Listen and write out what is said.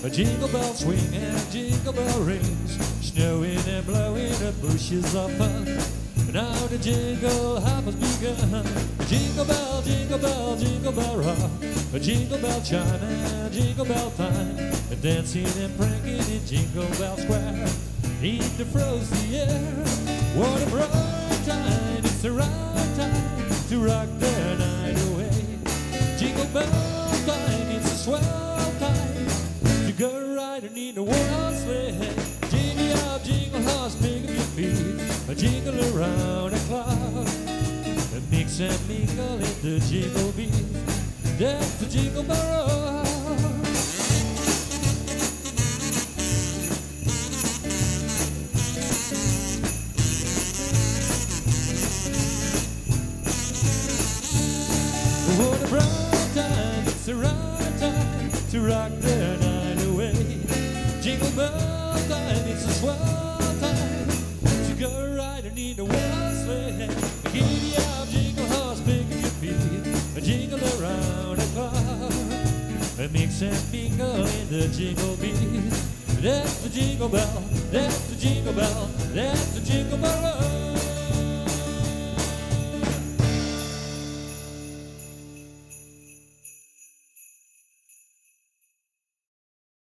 A jingle bell swing and jingle bell rings, snowing and blowing the bushes of fun. Now the jingle hop has begun. Jingle bell, jingle bell, jingle bell rock. A jingle bell chime and jingle bell time. A dancing and pranking in Jingle Bell Square. In the frosty air, what a bright time! It's the right time to rock the night away. Jingle bell time, it's a swell time to go riding in the one sleigh. Jingle up, jingle horse, pick up your feet. A jingle around the clock, a mix and mingle in the jingle beat. That's the Jingle Bell Rock. What a bright time, it's the right time to rock the night away. Jingle bell time, it's a swell time to go riding in the one sleigh. Giddy up, jingle horse, pick up your feet. A jingle around the clock, a mix and mingle in the jingle beat. That's the Jingle Bell, that's the Jingle Bell, that's the Jingle Bell Rock.